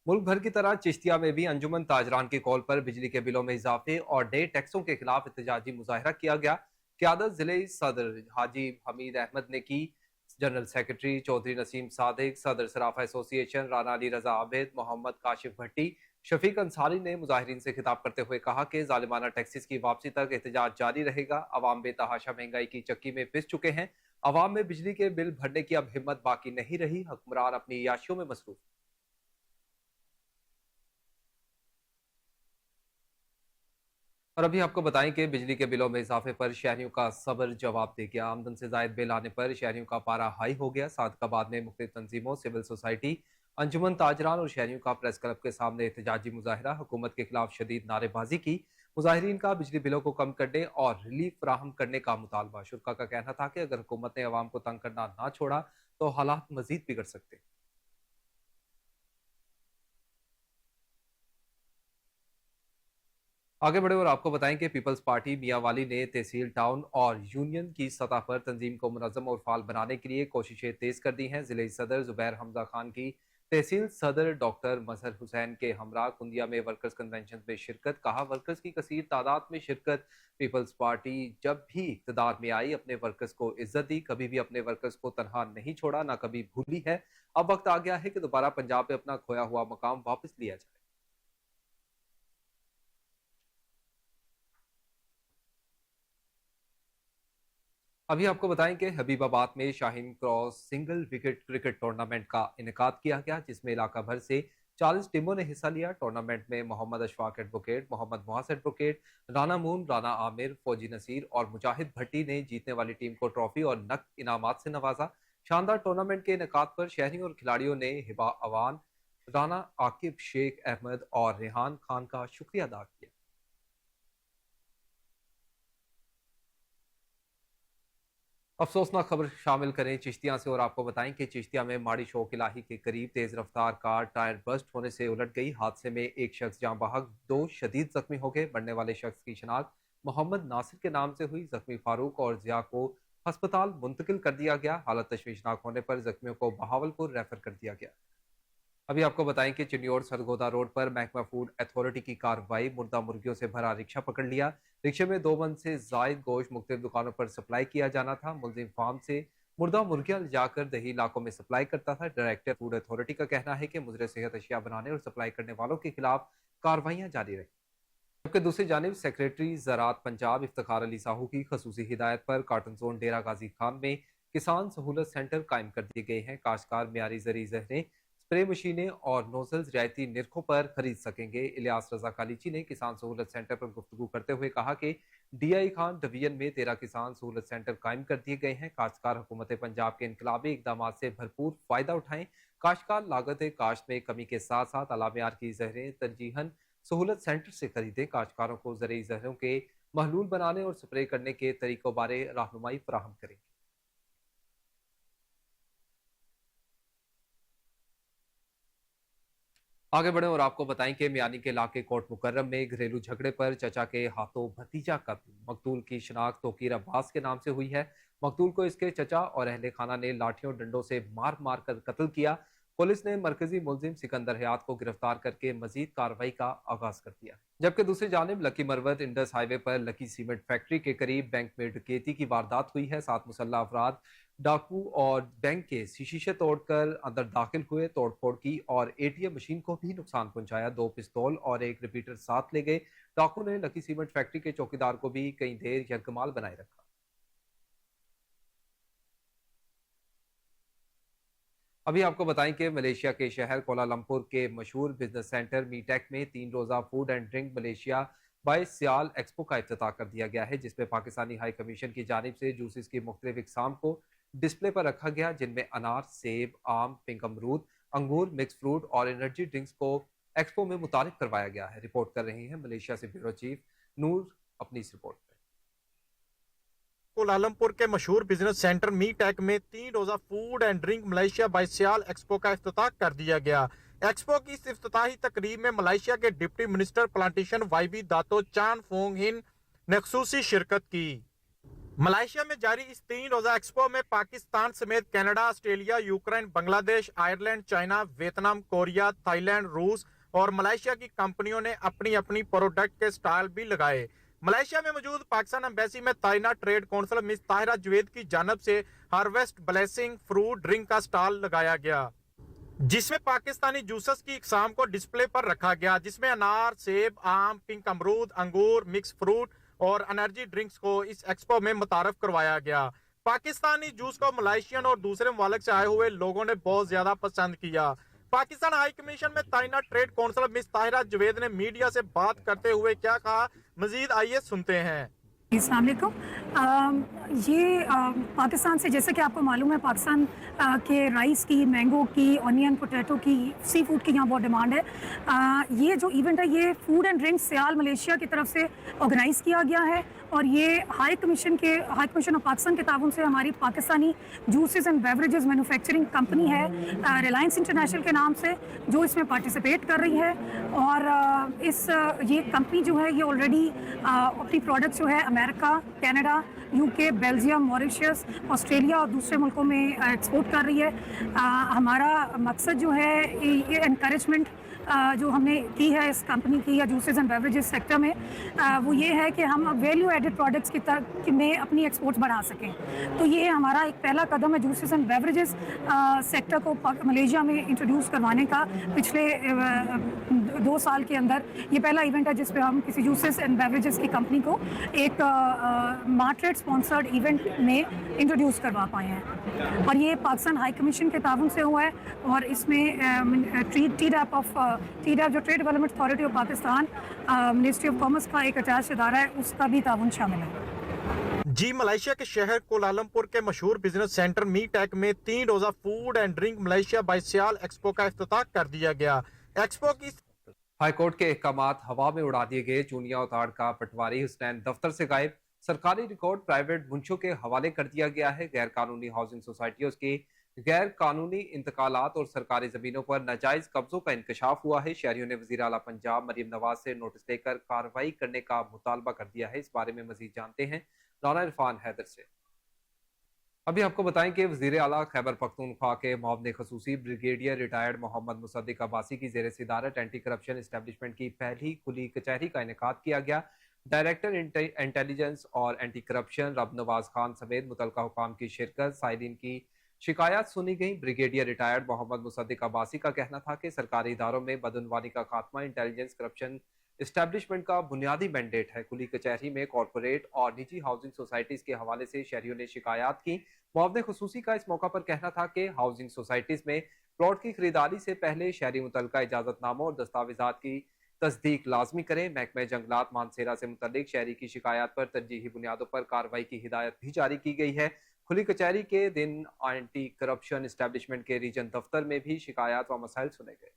मुल्क भर की तरह चिश्तिया में भी अंजुमन ताजरान की कॉल पर बिजली के बिलों में इजाफे और नए टैक्सों के खिलाफ एहतजाजी मुजाहरा किया गया। क्यादत जिले सदर हाजी हमीद अहमद ने की। जनरल सेक्रेटरी चौधरी नसीम सादिक, सदर सराफा एसोसिएशन राना अली रजा आबिद, मोहम्मद काशिफ भट्टी, शफीक अंसारी ने मुजाहिरीन से खिताब करते हुए कहा कि जालिमाना टैक्सेस की वापसी तक एहतजाज जारी रहेगा। अवाम बेतहाशा महंगाई की चक्की में पिस चुके हैं। अवाम में बिजली के बिल भरने की अब हिम्मत बाकी नहीं रही। हुक्मरान अपनी याशियों में मसरूफ। और अभी आपको बताएं कि बिजली के बिलों में इजाफे पर शहरियों का सब्र जवाब दे गया। आमदन से जायद बिल आने पर शहरियों का पारा हाई हो गया। सादकाबाद में मुख्तलिफ तंजीमों, सिविल सोसाइटी, अंजुमन ताजरान और शहरियों का प्रेस क्लब के सामने एहतजाजी मुजाहरा, हुकूमत के खिलाफ शदीद नारेबाजी की। मुजाहिरीन का बिजली बिलों को कम करने और रिलीफ फराहम करने का मुतालबा। शुरा का कहना था कि अगर हुकूमत ने अवाम को तंग करना ना छोड़ा तो हालात मजीद बिगड़ सकते। आगे बढ़े और आपको बताएं कि पीपल्स पार्टी मियांवाली ने तहसील टाउन और यूनियन की सतह पर तंजीम को मुनज़्ज़म और फाल बनाने के लिए कोशिशें तेज कर दी हैं। जिले सदर जुबैर हमजा खान की तहसील सदर डॉक्टर मजहर हुसैन के हमरा कुंदिया में वर्कर्स कन्वेंशन में शिरकत। कहा, वर्कर्स की कसीर तादाद में शिरकत। पीपल्स पार्टी जब भी इक़्तिदार में आई अपने वर्कर्स को इज्जत दी, कभी भी अपने वर्कर्स को तनहा नहीं छोड़ा, ना कभी भूली है। अब वक्त आ गया है कि दोबारा पंजाब में अपना खोया हुआ मकाम वापस लिया जाए। अभी आपको बताएं कि हबीबाबाद में Shaheen cross single wicket cricket tournament का इनेकाद किया गया, जिसमें इलाका भर से 40 टीमों ने हिस्सा लिया। टूर्नामेंट में Mohammad Ashfaq advocate, Mohammad Muhas advocate, Rana Moon, Rana Aamir, फौजी नसीर और मुजाहिद भट्टी ने जीतने वाली टीम को ट्रॉफी और नकद इनामात से नवाजा। शानदार टूर्नामेंट के इनेकाद पर शहरियों और खिलाड़ियों ने हिबा अवान, राना आकिब शेख अहमद और रेहान खान का शुक्रिया अदा किया। अफसोसनाक खबर शामिल करें चिश्तिया से और आपको बताएं कि चिश्तिया में माड़ी शौक इलाही के करीब तेज रफ्तार कार टायर बस्ट होने से उलट गई। हादसे में एक शख्स जाँ बहक, दो शदीद जख्मी हो गए। मरने वाले शख्स की शनाख्त मोहम्मद नासिर के नाम से हुई। जख्मी फारूक और जिया को अस्पताल मुंतकिल कर दिया गया। हालत तशवीशनाक होने पर जख्मियों को बहावलपुर रेफर कर दिया गया। अभी आपको बताएं कि चिन्योर सरगोदा रोड पर महकमा फूड अथॉरिटी की कार्रवाई। मुर्दा मुर्गियों से भरा रिक्शा पकड़ लिया। रिक्शे में 2 मन से जायद गोश्त मुख्तलिफ दुकानों पर सप्लाई किया जाना था। मुलजिम फार्म से मुर्दा मुर्गियां जाकर दही इलाकों में सप्लाई करता था। डायरेक्टर फूड अथॉरिटी का कहना है कि मुजरे सेहत अशिया बनाने और सप्लाई करने वालों के खिलाफ कार्रवाइयां जारी रही। जबकि दूसरी जानिब सेक्रेटरी ज़राअत पंजाब इफ्तिखार अली साहू की खसूसी हिदायत पर कार्टन जोन डेरा गाजी खान में किसान सहूलत सेंटर कायम कर दिए गए हैं। काश्तकार मियारी जरी जहरें, स्प्रे मशीनें और नोजल्स रियायती निरखों पर खरीद सकेंगे। इलियास रजा कालीची ने किसान सहूलत सेंटर पर गुफ्तगू करते हुए कहा कि डीआई खान डिवीजन में 13 किसान सहूलत सेंटर कायम कर दिए गए हैं। काश्तकार हुकूमत पंजाब के इनकलाबी इकदाम से भरपूर फायदा उठाएं। काश्तकार लागत काश्त में कमी के साथ साथ आला मेयार की जहरें तरजीहन सहूलत सेंटर से खरीदें। काश्तकारों को ज़रूरी जहरों के महलूल बनाने और स्प्रे करने के तरीकों बारे रहनुमाई फराहम करेंगे। आगे बढ़े और आपको बताएं कि मियानी के इलाके कोट मुकर्रम में घरेलू झगड़े पर चचा के हाथों भतीजा कत्ल। मकतूल की शनाख्त तोकीर अब्बास के नाम से हुई है। मकतूल को इसके चचा और अहले खाना ने लाठियों डंडों से मार मार कर कत्ल किया। पुलिस ने मरकजी मुलजिम सिकंदर हयात को गिरफ्तार करके मजीद कार्रवाई का आगाज कर दिया। जबकि दूसरी जानब लकी मरवत इंडस हाईवे पर लकी सीमेंट फैक्ट्री के करीब बैंक में डकैती की वारदात हुई है। 7 मुसल्लह अफराद डाकू और बैंक के शीशे तोड़कर अंदर दाखिल हुए, तोड़फोड़ की और एटीएम मशीन को भी नुकसान पहुंचाया। 2 पिस्तौल और एक रिपीटर साथ ले गए। डाकू ने लकी सीमेंट फैक्ट्री के चौकीदार को भी कई देर यरगमाल बनाए रखा। अभी आपको बताएं कि मलेशिया के शहर कोलालंपुर के मशहूर बिजनेस सेंटर मीटेक में 3 रोजा फूड एंड ड्रिंक मलेशिया बाईस सियाल एक्सपो का इफ्तिताह कर दिया गया है, जिसमें पाकिस्तानी हाई कमीशन की जानिब से जूसेस की मुख्तलिफ इकसाम को डिस्प्ले पर रखा गया, जिनमें अनार, सेब, आम, पिंक अमरूद, अंगूर, मिक्स फ्रूट और एनर्जी ड्रिंक्स को एक्सपो में मुतारिफ करवाया गया है। रिपोर्ट कर रही हैं मलेशिया से ब्यूरो चीफ नूर अपनी इस रिपोर्ट में। कोलालमपुर के मशहूर बिजनेस सेंटर मी टेक में 3 रोजा food and drink Malaysia by SIAL expo का इफ्तिताह कर दिया गया। एक्सपो की इस इफ्तिताही तकरीब में मलेशिया के deputy minister plantation YB Dato Chan Fong Hin ने खुसूसी शिरकत की। मलेशिया में जारी इस 3 रोजा एक्सपो में पाकिस्तान समेत Canada, Australia, Ukraine, Bangladesh, Ireland, China, Vietnam, Korea, Thailand, रूस और मलेशिया की कंपनियों ने अपनी अपनी प्रोडक्ट के स्टॉल भी लगाए। मलेशिया में मौजूद पाकिस्तान एम्बेसी में ताइना trade council Miss Tahira Javed की जानब से हार्वेस्ट ब्लेसिंग फ्रूट ड्रिंक का स्टॉल लगाया गया, जिसमें पाकिस्तानी जूसेस की इकसाम को डिस्प्ले पर रखा गया, जिसमें अनार, सेब, आम, पिंक अमरूद, अंगूर, मिक्स फ्रूट और एनर्जी ड्रिंक्स को इस एक्सपो में मुतारफ करवाया गया। पाकिस्तानी जूस को मलेशियन और दूसरे ममालिक से आए हुए लोगों ने बहुत ज्यादा पसंद किया। पाकिस्तान हाई कमीशन में ताइना trade council Miss Tahira Javed ने मीडिया से बात करते हुए क्या कहा, मजीद आइए सुनते हैं। अस्सलाम वालेकुम। ये पाकिस्तान से, जैसे कि आपको मालूम है, पाकिस्तान के राइस की, मैंगो की, ऑनियन पोटैटो की, सी फूड की यहाँ बहुत डिमांड है। ये जो इवेंट है ये food and drinks SIAL Malaysia की तरफ से ऑर्गेनाइज़ किया गया है और ये हाई कमीशन ऑफ पाकिस्तान के ताउन से हमारी Pakistani juices and beverages manufacturing company है रिलायंस इंटरनेशनल के नाम से, जो इसमें पार्टिसिपेट कर रही है। और ये कंपनी जो है ये ऑलरेडी अपनी प्रोडक्ट्स जो है America, Canada, UK, Belgium, Mauritius, Australia और दूसरे मुल्कों में एक्सपोर्ट कर रही है। हमारा मकसद जो है ये एनकरेजमेंट जो हमने की है इस कंपनी की या जूसेस एंड बेवरेजेस सेक्टर में, वो ये है कि हम वैल्यू एडेड प्रोडक्ट्स की में अपनी एक्सपोर्ट्स बढ़ा सकें। तो ये हमारा एक पहला कदम है जूसेस एंड बेवरेजेस सेक्टर को मलेशिया में इंट्रोड्यूस करवाने का। पिछले 2 साल के अंदर ये पहला इवेंट है जिस पे हम किसी जूसेस एंड बेवरेजेस की कंपनी को एक मार्ट्रेड स्पॉन्सर्ड इवेंट में इंट्रोड्यूस करवा पाए हैं। और ये पाकिस्तान हाई कमीशन के ताउन से हुआ है और इसमें TDAP जो trade development authority of Pakistan, ministry of commerce का एक अटैच इदारा है, उसका भी ताउन शामिल है। जी, मलेशिया के शहर कोलालमपुर के मशहूर बिजनेस सेंटर मी टेक में 3 रोजा food and drink Malaysia by SIAL expo का इफ्तिताह कर दिया गया। एक्सपो की हाईकोर्ट के अहकामात हवा में उड़ा दिए गए। चूनिया उताड़ का पटवारी हुसैन दफ्तर से गायब। सरकारी रिकॉर्ड प्राइवेट मुंशों के हवाले कर दिया गया है। गैर कानूनी हाउसिंग सोसाइटियों के गैर कानूनी इंतकालात और सरकारी जमीनों पर नाजायज कब्जों का इंकशाफ हुआ है। शहरियों ने वजीर आला पंजाब मरीम नवाज से नोटिस लेकर कार्रवाई करने का मुतालबा कर दिया है। इस बारे में मजीद जानते हैं राना इरफान हैदर से। अभी आपको बताएं कि वज़ीर आला खैबर पख्तूनख्वा के मुआवने खसूसी ब्रिगेडियर रिटायर्ड मोहम्मद मुसद्दिक अब्बासी की ज़ेर सदारत एंटी करप्शन इस्टेब्लिशमेंट की पहली खुली कचहरी का इनेकाद किया गया। डायरेक्टर इंटेलिजेंस और एंटी करप्शन रब नवाज खान समेत मुतलका हुकाम की शिरकत, साइलिन की शिकायत सुनी गई। ब्रिगेडियर रिटायर्ड मोहम्मद मुसद्दिक अब्बासी का कहना था कि सरकारी इदारों में बदअनवानी का खात्मा इंटेलिजेंस करप्शन इस्टेब्लिशमेंट का बुनियादी मैंडेट है। खुली कचहरी में कॉरपोरेट और निजी हाउसिंग सोसाइटीज के हवाले से शहरियों ने शिकायत की। मुआवने खुसूसी का इस मौका पर कहना था कि हाउसिंग सोसाइटीज में प्लॉट की खरीदारी से पहले शहरी मुतलका इजाजतनामों और दस्तावेजात की तस्दीक लाजमी करें। महकमे जंगलात मानसेरा से मुतल्लिक शहरी की शिकायत पर तरजीही बुनियादों पर कार्रवाई की हिदायत भी जारी की गई है। खुली कचहरी के दिन एंटी करप्शन इस्टेब्लिशमेंट के रीजन दफ्तर में भी शिकायत व मसाइल सुने गए।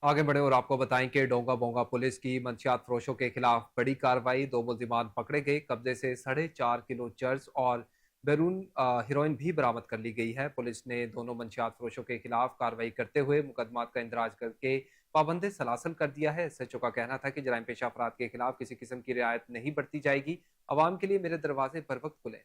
आगे बढ़े और आपको बताएं कि डोंगा बोंगा पुलिस की मंशियात फरोशों के खिलाफ बड़ी कार्रवाई। 2 मुल्जिमान पकड़े गए। कब्जे से 4.5 किलो चर्च और बैरून हेरोइन भी बरामद कर ली गई है। पुलिस ने दोनों मंशियात फरोशों के खिलाफ कार्रवाई करते हुए मुकदमात का इंदराज करके पाबंद सलासल कर दिया है। एसएचओ का कहना था कि जराइम पेशा अफराद के खिलाफ किसी किस्म की रियायत नहीं बरती जाएगी। अवाम के लिए मेरे दरवाजे बर वक्त खुले।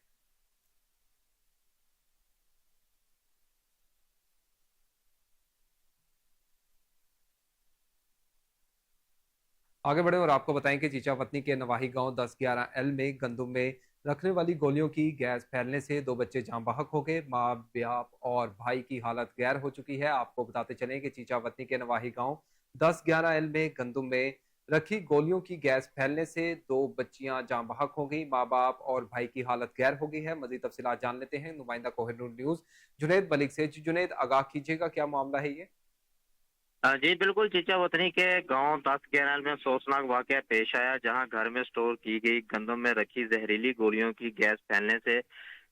आगे बढ़े और आपको बताएं कि चीचावतनी के नवाही गांव 1011 L में गंदुम में रखने वाली गोलियों की गैस फैलने से 2 बच्चे जाँ बहक हो गए। माँ बाप और भाई की हालत गैर हो चुकी है। आपको बताते चलें कि चीचावतनी के नवाही गांव 1011 L में गंदुम में रखी गोलियों की गैस फैलने से 2 बच्चियां जाँ बहक हो गई। माँ बाप और भाई की हालत गैर हो गई है। मजीद तफसीलात जान लेते हैं नुमाइंदा कोहिनूर न्यूज जुनेद मलिक से। जुनेद, आगाह कीजिएगा, क्या मामला है ये? जी बिल्कुल, चीचा वतनी के गांव 10 में अफसोसनाक वाकया पेश आया, जहां घर में स्टोर की गई गंदम में रखी जहरीली गोलियों की गैस फैलने से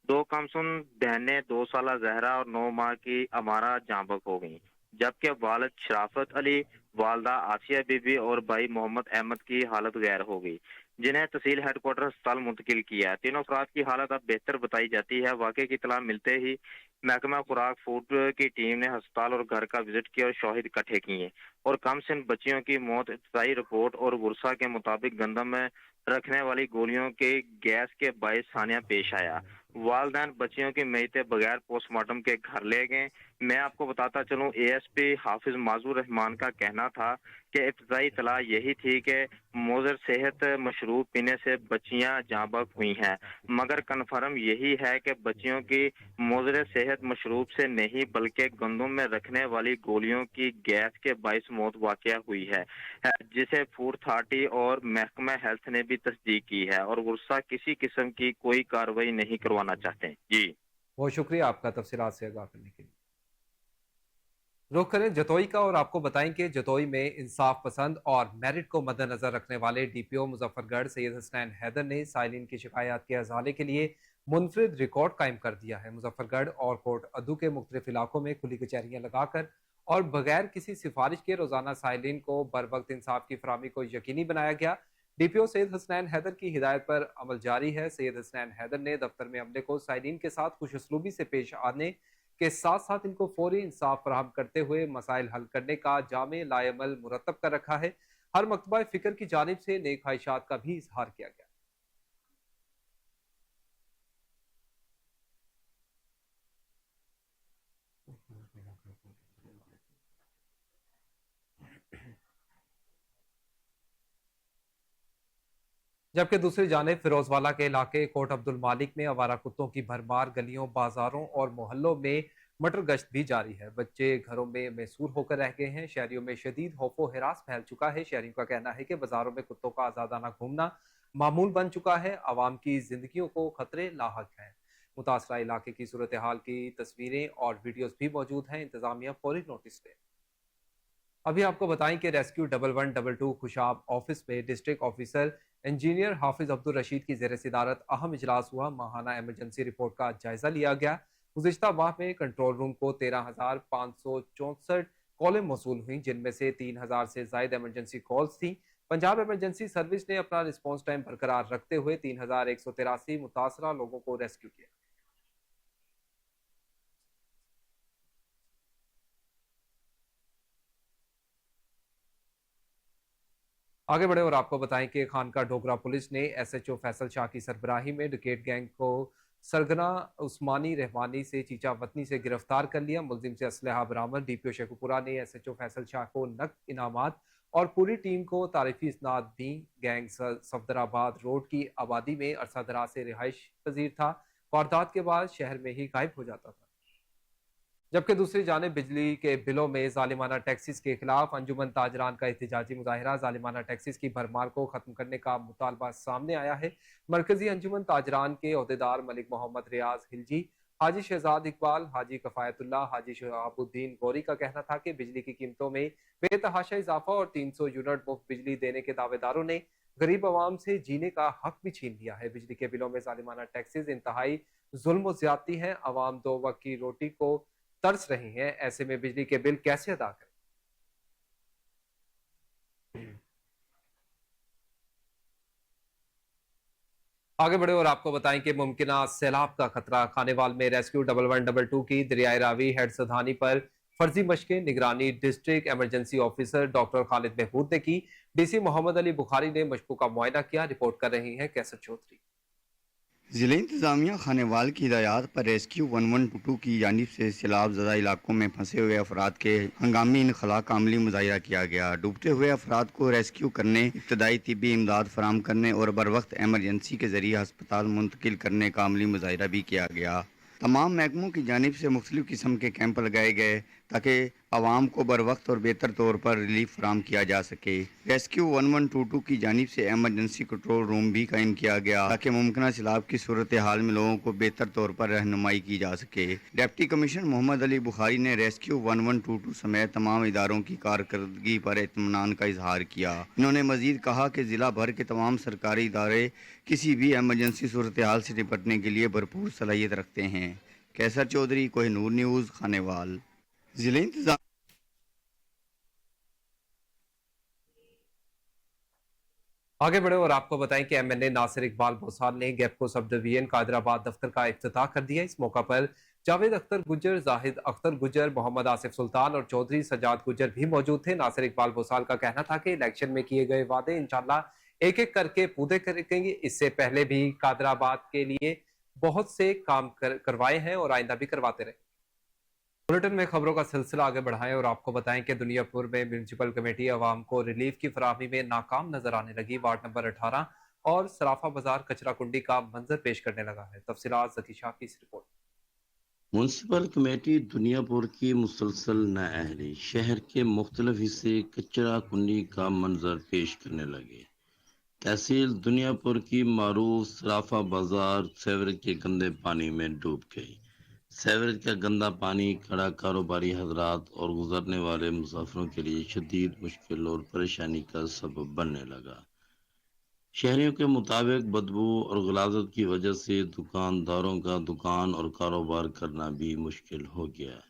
2 कमसुन बहनें 2 साल जहरा और 9 माह की अमारा जांबक हो गईं, जबकि वालिद शराफत अली, वालदा आसिया बीबी और भाई मोहम्मद अहमद की हालत गैर हो गई। जिन्हें तहसील हेडक्वार्टर अस्पताल मुंतकिल किया है। तीनों अफराद की हालत अब बेहतर बताई जाती है। वाकई की इतला मिलते ही महकमा खुराक फूड की टीम ने अस्पताल और घर का विजिट किया और शवाहिद इकट्ठे किए और कम सिन बच्चियों की मौत इब्तदाई रिपोर्ट और बुरसा के मुताबिक गंदम में रखने वाली गोलियों के गैस के बायस सानिया पेश आया। वालदैन बच्चियों की मैयतें बगैर पोस्टमार्टम के घर ले गए। मैं आपको बताता चलूं, एएसपी हाफिज माजूर रहमान का कहना था कि इब्तदाई इतला यही थी कि मुज़र सेहत मशरूब पीने से बच्चियां जाँ बहक हुई हैं, मगर कन्फर्म यही है कि बच्चियों की मुज़र सेहत मशरूब से नहीं बल्कि गंदम में रखने वाली गोलियों की गैस के बायस मौत वाक़या हुई है, जिसे फूड अथॉरिटी और महकमा हेल्थ ने भी तस्दीक की है और गुस्सा किसी किस्म की कोई कार्रवाई नहीं करवाना चाहते। जी बहुत शुक्रिया आपका तफसीलात से आगाह करने के लिए। रुख करें जतोई का और आपको बताएं कि जतोई में इंसाफ पसंद और मेरिट को मद्देनजर रखने वाले डीपीओ मुजफ्फरगढ़ सैयद हसनैन हैदर ने साइलिन की शिकायत के अजाले के लिए मुनफरिद रिकॉर्ड कायम कर दिया है। मुजफ्फरगढ़ और कोट अदू के मुख्तलिफ इलाकों में खुली कचहरियां लगाकर और बगैर किसी सिफारिश के रोजाना साइलिन को बर वक्त इंसाफ की फराहमी को यकीनी बनाया गया। डीपीओ सैयद हसनैन हैदर की हिदायत पर अमल जारी है। सैयद हसनैन हैदर ने दफ्तर में अमले को साइलिन के साथ खुशउस्लूबी से पेश आने के साथ साथ इनको फौरी इंसाफ फराहम करते हुए मसाइल हल करने का जामे लाएमल मुरतब कर रखा है। हर मकतबा फिक्र की जानिब से नेक ख्वाहिशात का भी इजहार किया गया। जबकि दूसरी जानिब फिरोजवाला के इलाके कोट अब्दुल मालिक में आवारा कुत्तों की भरमार गलियों, बाजारों और मोहल्लों में मटर गश्त भी जारी है। बच्चे घरों में मैसूर होकर रह गए हैं। शहरियों में शदीद खौफो हिरास फैल चुका है। शहरियों का कहना है कि बाजारों में कुत्तों का आजादाना घूमना मामूल बन चुका है। आवाम की जिंदगियों को खतरे लाहक हैं। मुतासरा इलाके की सूरत हाल की तस्वीरें और वीडियोज भी मौजूद हैं। इंतजामिया फौरी नोटिस ले। अभी आपको बताएं कि रेस्क्यू 1112 खुशाब ऑफिस में डिस्ट्रिक्ट ऑफिसर इंजीनियर हाफिज अब्दुल रशीद की जेर सदारत अहम इजलास हुआ। माहाना एमरजेंसी रिपोर्ट का जायजा लिया गया। गुज़िश्ता माह में कंट्रोल रूम को 13,564 कॉलें मौसूल हुई, जिनमें से 3,000 से जायद एमरजेंसी कॉल्स थी। पंजाब एमरजेंसी सर्विस ने अपना रिस्पॉन्स टाइम बरकरार रखते हुए 3,183 मुतासरा लोगों को रेस्क्यू किया। आगे बढ़े और आपको बताएं कि खानका डोगरा पुलिस ने एसएचओ फैसल शाह की सरबराही में डकैत गैंग को सरगना उस्मानी रहमानी से चीचा वतनी से गिरफ्तार कर लिया। मुलजिम से असलहा बरामद। डीपीओ शेखुपुरा ने एसएचओ फैसल शाह को नकद इनामात और पूरी टीम को तारीफी इसनाद दी। गैंग सफदराबाद रोड की आबादी में अरसा दराज से रिहाइश पजीर था। वारदात के बाद शहर में ही गायब हो जाता था। जबकि दूसरी जानिब बिजली के बिलों में जालिमाना टैक्सेस के खिलाफ अंजुमन ताजरान का एहतजाजी मुजाहिरा। जालिमाना टैक्सेस की भरमार को खत्म करने का मुतालबा सामने आया है। मरकजी अंजुमन ताजरान के अहदेदार मलिक मोहम्मद रियाज हिलजी, हाजी शहजाद इकबाल, हाजी कफायतुल्लाह, हाजी शहाबुद्दीन गौरी का कहना था कि बिजली की कीमतों में बेतहाशा इजाफा और 300 यूनिट मुफ्त बिजली देने के दावेदारों ने गरीब आवाम से जीने का हक भी छीन लिया है। बिजली के बिलों में जालिमाना टैक्सेस इंतहाई जुल्म और ज्यादती हैं। आवाम दो वक्त की रोटी को तरस रही हैं। ऐसे में बिजली के बिल कैसे अदा करें? आगे बढ़े और आपको बताएं कि मुमकिना सैलाब का खतरा। खानेवाल में रेस्क्यू 1112 की दरियाए रावी हेड सधानी पर फर्जी मशकें। निगरानी district emergency officer doctor Khalid Mahmood ने की। डीसी मोहम्मद अली बुखारी ने मशकों का मुआयना किया। रिपोर्ट कर रही हैं कैसर चौधरी। ज़िला इंतज़ामिया खानेवाल की हिदायत पर रेस्क्यू 1122 की जानिब से सैलाब ज़दा इलाकों में फंसे हुए अफराद के हंगामी इनखला का अमली मुजाहिरा किया गया। डूबते हुए अफराद को रेस्क्यू करने, इब्तदाई तिब्बी इमदाद फराम करने और बर वक्त एमरजेंसी के ज़रिए हस्पताल मुंतकिल करने का अमली मुजाहिरा भी किया गया। तमाम महकमों की जानिब से मुख्तलिफ किस्म के कैंप लगाए गए ताकि आवाम को बर वक्त और बेहतर तौर पर रिलीफ फराम किया जा सके। रेस्क्यू 1122 की जानिब से एमरजेंसी कंट्रोल रूम भी कायम किया गया ताकि मुमकिन सैलाब की सूरत हाल में लोगों को बेहतर तौर पर रहनुमाई की जा सके। डिप्टी कमिश्नर मोहम्मद अली बुखारी ने रेस्क्यू 1122 समेत तमाम इदारों की कारकर्दगी पर इत्मीनान का इजहार किया। इन्होंने मजीद कहा कि ज़िला भर के तमाम सरकारी इदारे किसी भी एमरजेंसी सूरत हाल से निपटने के लिए भरपूर सलाहियत रखते हैं। कैसर चौधरी, कोहिनूर न्यूज़, खानेवाल। जिले इंतजाम आगे आगे बढ़े और आपको बताएं कि एमएनए नासिर इकबाल भोसाल ने गैपको सब डिवीजन कादराबाद दफ्तर का इफ्तिताह कर दिया। इस मौका पर जावेद अख्तर गुजर, जाहिद अख्तर गुजर, मोहम्मद आसिफ सुल्तान और चौधरी सजाद गुजर भी मौजूद थे। नासिर इकबाल भोसाल का कहना था कि इलेक्शन में किए गए वादे इंशाल्लाह एक एक करके पूरे करेंगे। इससे पहले भी कादराबाद के लिए बहुत से काम करवाए हैं और आइंदा भी करवाते रहे। बुलेटिन में खबरों का सिलसिला आगे बढ़ाएं और आपको बताएं कि दुनियापुर में म्यूनसिपल कमेटी अवाम को रिलीफ की फराहमी में नाकाम नजर आने लगी। वार्ड नंबर 18 और सराफा बाजार कचरा कुंडी का मंजर पेश करने लगा है। तफसीलात ज़की शाह की इस रिपोर्ट। म्यूनसिपल कमेटी दुनियापुर की मुसलसल नाअहली शहर के मुख्तलिफ हिस्से कचरा कुंडी का मंजर पेश करने लगे। तहसील दुनियापुर की मारूफ सराफा बाजार सेवरेज के गंदे पानी में डूब गई। सेवरेज का गंदा पानी खड़ा कारोबारी हजरात और गुजरने वाले मुसाफिरों के लिए शदीद मुश्किल और परेशानी का सबब बनने लगा। शहरियों के मुताबिक बदबू और गलाजत की वजह से दुकानदारों का दुकान और कारोबार करना भी मुश्किल हो गया,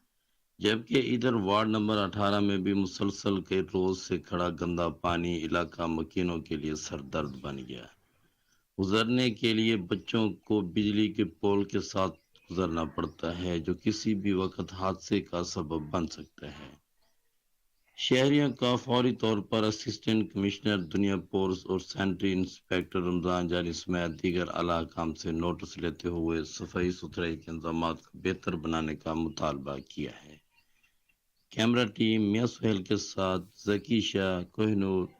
जबकि इधर वार्ड नंबर 18 में भी मुसलसल कई रोज से खड़ा गंदा पानी इलाका मकीनों के लिए सरदर्द बन गया। गुजरने के लिए बच्चों को बिजली के पोल के साथ गुजरना पड़ता है, जो किसी भी वक्त हादसे का सबब बन सकता है। शहरियों का फौरी तौर पर असिस्टेंट कमिश्नर दुनियापुर और सेंट्री इंस्पेक्टर रमजान जानी समेत दीगर आला काम से नोटिस लेते हुए सफाई सुथराई के इंतजाम को बेहतर बनाने का मुतालबा किया है। कैमरा टीम मियां सुहेल के साथ जकी शाह, कोहिनूर।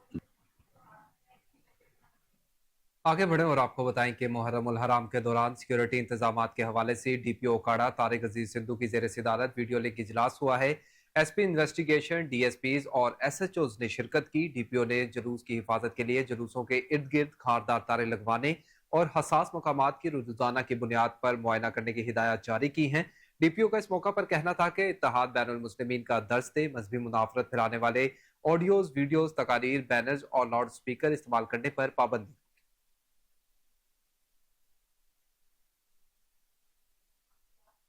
आगे बढ़े और आपको बताएं कि मुहर्रम उल हराम के दौरान सिक्योरिटी इंतजाम के हवाले से डीपीओ ओकाड़ा तारिक अजीज सिंधु की जेर सदारत वीडियो लिंक इजलास हुआ है। एसपी इन्वेस्टिगेशन, डीएसपीज और एसएचओज ने शिरकत की। डीपीओ ने जुलूस की हिफाजत के लिए जुलूसों के इर्द गिर्द खारदार तारे लगवाने और हसास मकामात की रोजाना की बुनियाद पर मुआयना करने की हिदायत जारी की हैं। डीपीओ का इस मौका पर कहना था कि इत्तेहाद बैनुल मुस्लिमीन का दर्ज दे, मजहबी मुनाफरत फैलाने वाले ऑडियोज, वीडियोज, तकारीर, बैनर्स और लाउड स्पीकर इस्तेमाल करने पर पाबंदी।